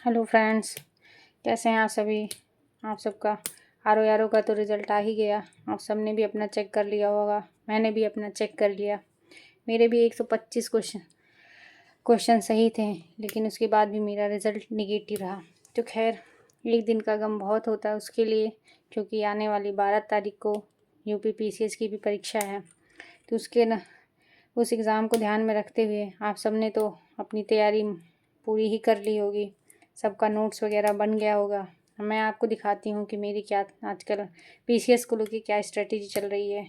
Hello friends, कैसे हैं आप सभी। आप सबका आर का तो रिज़ल्ट आ ही गया। आप सबने भी अपना चेक कर लिया होगा, मैंने भी अपना चेक कर लिया। मेरे भी 125 क्वेश्चन सही थे, लेकिन उसके बाद भी मेरा रिज़ल्ट निगेटिव रहा। तो खैर, एक दिन का गम बहुत होता है उसके लिए, क्योंकि आने वाली 12 तारीख को यूपी पीसीएस की भी परीक्षा है। तो उस एग्ज़ाम को ध्यान में रखते हुए आप सबने तो अपनी तैयारी पूरी ही कर ली होगी, सबका नोट्स वगैरह बन गया होगा। मैं आपको दिखाती हूँ कि मेरी क्या आजकल पीसीएस को लेकर क्या स्ट्रेटेजी चल रही है।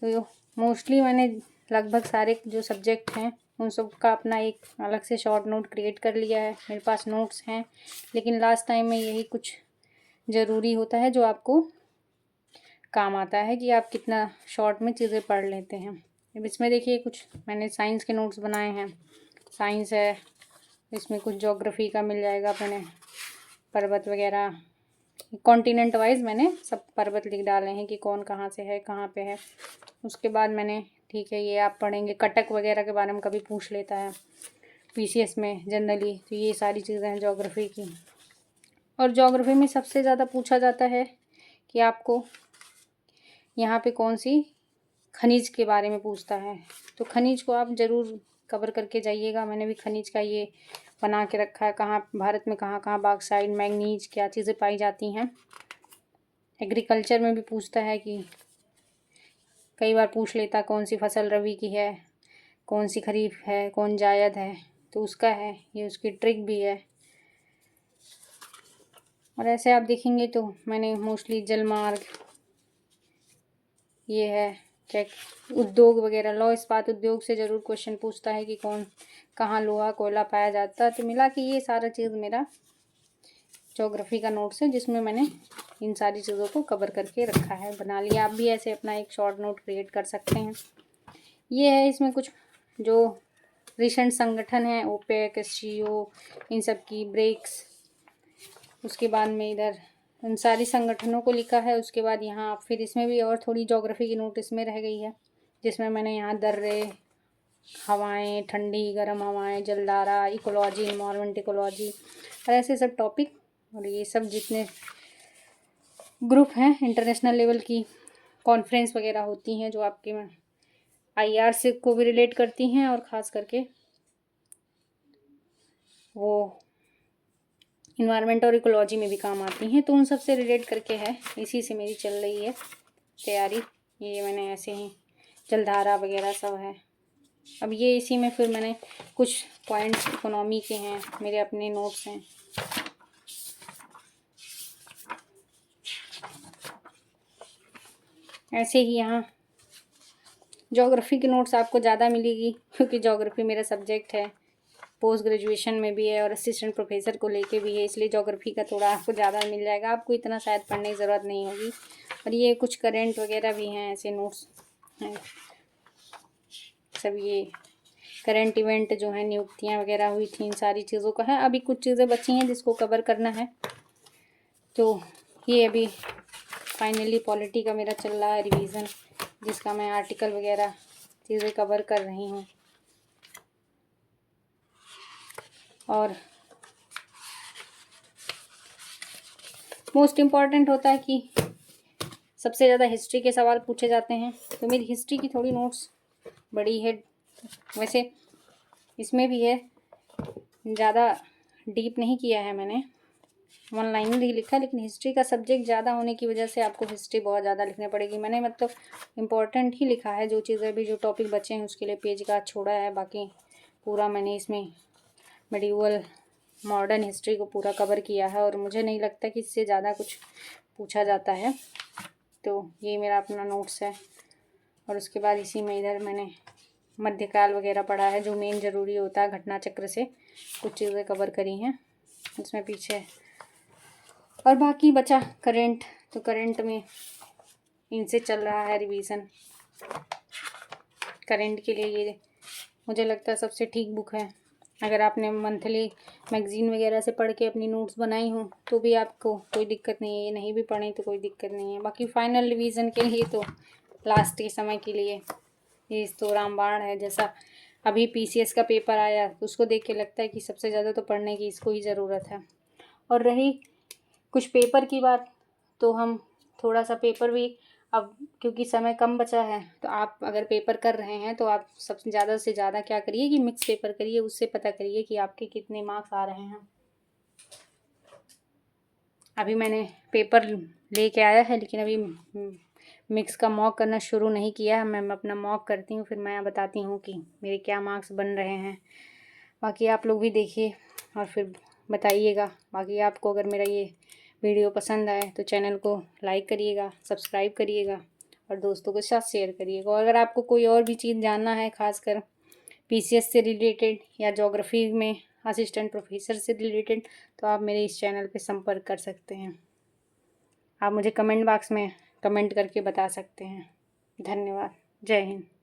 तो मोस्टली मैंने लगभग सारे जो सब्जेक्ट हैं उन सब का अपना एक अलग से शॉर्ट नोट क्रिएट कर लिया है। मेरे पास नोट्स हैं, लेकिन लास्ट टाइम में यही कुछ ज़रूरी होता है जो आपको काम आता है कि आप कितना शॉर्ट में चीज़ें पढ़ लेते हैं। अब इसमें देखिए, कुछ मैंने साइंस के नोट्स बनाए हैं। साइंस है, इसमें कुछ ज्योग्राफी का मिल जाएगा। मैंने पर्वत वगैरह कॉन्टिनेंट वाइज मैंने सब पर्वत लिख डाले हैं कि कौन कहाँ से है, कहाँ पे है। उसके बाद मैंने, ठीक है, ये आप पढ़ेंगे, कटक वगैरह के बारे में कभी पूछ लेता है पीसीएस में जनरली। तो ये सारी चीज़ें हैं ज्योग्राफी की। और ज्योग्राफी में सबसे ज़्यादा पूछा जाता है कि आपको यहाँ पे कौन सी खनिज के बारे में पूछता है। तो खनिज को आप ज़रूर कवर करके जाइएगा। मैंने भी खनिज का ये बना के रखा है, कहाँ भारत में कहाँ कहाँ बॉक्साइट, मैंगनीज, क्या चीज़ें पाई जाती हैं। एग्रीकल्चर में भी पूछता है कि कई बार पूछ लेता कौन सी फसल रबी की है, कौन सी खरीफ है, कौन जायद है। तो उसका है, ये उसकी ट्रिक भी है। और ऐसे आप देखेंगे तो मैंने मोस्टली जलमार्ग, ये है क्या, उद्योग वगैरह, लौह इस्पात उद्योग से ज़रूर क्वेश्चन पूछता है कि कहाँ लोहा कोयला पाया जाता है। तो मिला कि ये सारा चीज़ मेरा ज्योग्राफी का नोट्स है, जिसमें मैंने इन सारी चीज़ों को कवर करके रखा है, बना लिया। आप भी ऐसे अपना एक शॉर्ट नोट क्रिएट कर सकते हैं। ये है, इसमें कुछ जो रिसेंट संगठन है, ओपेक, एससीओ, इन सब की ब्रेक्स। उसके बाद में इधर उन सारी संगठनों को लिखा है। उसके बाद यहाँ फिर इसमें भी और थोड़ी ज्योग्राफी की नोट इसमें रह गई है, जिसमें मैंने यहाँ दर्रे, हवाएं, ठंडी गर्म हवाएं, जलधारा, इकोलॉजी, इन्वायरमेंट इकोलॉजी, और ऐसे सब टॉपिक। और ये सब जितने ग्रुप हैं, इंटरनेशनल लेवल की कॉन्फ्रेंस वगैरह होती हैं जो आपके आईआर से को भी रिलेट करती हैं, और ख़ास करके वो इन्वायरमेंट और इकोलॉजी में भी काम आती हैं। तो उन सब से रिलेट करके है, इसी से मेरी चल रही है तैयारी। ये मैंने ऐसे ही जलधारा वगैरह सब है। अब ये इसी में फिर मैंने कुछ पॉइंट्स इकोनॉमी के हैं, मेरे अपने नोट्स हैं। ऐसे ही यहाँ ज्योग्राफी की नोट्स आपको ज़्यादा मिलेगी, क्योंकि ज्योग्राफी मेरा सब्जेक्ट है, पोस्ट ग्रेजुएशन में भी है और असिस्टेंट प्रोफेसर को लेके भी है, इसलिए ज्योग्राफी का थोड़ा आपको ज़्यादा मिल जाएगा। आपको इतना शायद पढ़ने की ज़रूरत नहीं होगी। और ये कुछ करेंट वगैरह भी हैं, ऐसे नोट्स हैं सब। ये करंट इवेंट जो है, नियुक्तियाँ वगैरह हुई थी, इन सारी चीज़ों का है। अभी कुछ चीज़ें बची हैं जिसको कवर करना है। तो ये अभी फाइनली पॉलिटी का मेरा चल रहा है रिवीजन, जिसका मैं आर्टिकल वगैरह चीज़ें कवर कर रही हूँ। और मोस्ट इम्पॉर्टेंट होता है कि सबसे ज़्यादा हिस्ट्री के सवाल पूछे जाते हैं। तो मेरी हिस्ट्री की थोड़ी नोट्स बड़ी है, वैसे इसमें भी है, ज़्यादा डीप नहीं किया है मैंने, वन लाइन ही लिखा। लेकिन हिस्ट्री का सब्जेक्ट ज़्यादा होने की वजह से आपको हिस्ट्री बहुत ज़्यादा लिखनी पड़ेगी। मैंने मतलब इम्पॉर्टेंट ही लिखा है, जो चीज़ें भी जो टॉपिक बचे हैं उसके लिए पेज का छोड़ा है। बाकी पूरा मैंने इसमें मेडिवल मॉडर्न हिस्ट्री को पूरा कवर किया है, और मुझे नहीं लगता कि इससे ज़्यादा कुछ पूछा जाता है। तो ये मेरा अपना नोट्स है। और उसके बाद इसी में इधर मैंने मध्यकाल वगैरह पढ़ा है, जो मेन ज़रूरी होता है, घटना चक्र से कुछ चीज़ें कवर करी हैं उसमें पीछे। और बाकी बचा करंट, तो करंट में इनसे चल रहा है रिवीजन। करंट के लिए ये मुझे लगता है सबसे ठीक बुक है। अगर आपने मंथली मैगज़ीन वगैरह से पढ़ के अपनी नोट्स बनाई हो तो भी आपको कोई दिक्कत नहीं है, ये नहीं भी पढ़ें तो कोई दिक्कत नहीं है। बाकी फाइनल रिवीजन के लिए तो लास्ट के समय के लिए ये तो रामबाण है, जैसा अभी पीसीएस का पेपर आया तो उसको देख के लगता है कि सबसे ज़्यादा तो पढ़ने की इसको ही ज़रूरत है। और रही कुछ पेपर की बात, तो हम थोड़ा सा पेपर भी अब, क्योंकि समय कम बचा है, तो आप अगर पेपर कर रहे हैं तो आप सबसे ज़्यादा से ज़्यादा क्या करिए कि मिक्स पेपर करिए, उससे पता करिए कि आपके कितने मार्क्स आ रहे हैं। अभी मैंने पेपर लेके आया है, लेकिन अभी मिक्स का मॉक करना शुरू नहीं किया है। मैं अपना मॉक करती हूँ, फिर मैं बताती हूँ कि मेरे क्या मार्क्स बन रहे हैं। बाकी आप लोग भी देखिए और फिर बताइएगा। बाकी आपको अगर मेरा ये वीडियो पसंद आए तो चैनल को लाइक करिएगा, सब्सक्राइब करिएगा और दोस्तों के साथ शेयर करिएगा। और अगर आपको कोई और भी चीज़ जानना है, खासकर पीसीएस से रिलेटेड या ज्योग्राफी में असिस्टेंट प्रोफेसर से रिलेटेड, तो आप मेरे इस चैनल पे संपर्क कर सकते हैं। आप मुझे कमेंट बॉक्स में कमेंट करके बता सकते हैं। धन्यवाद। जय हिंद।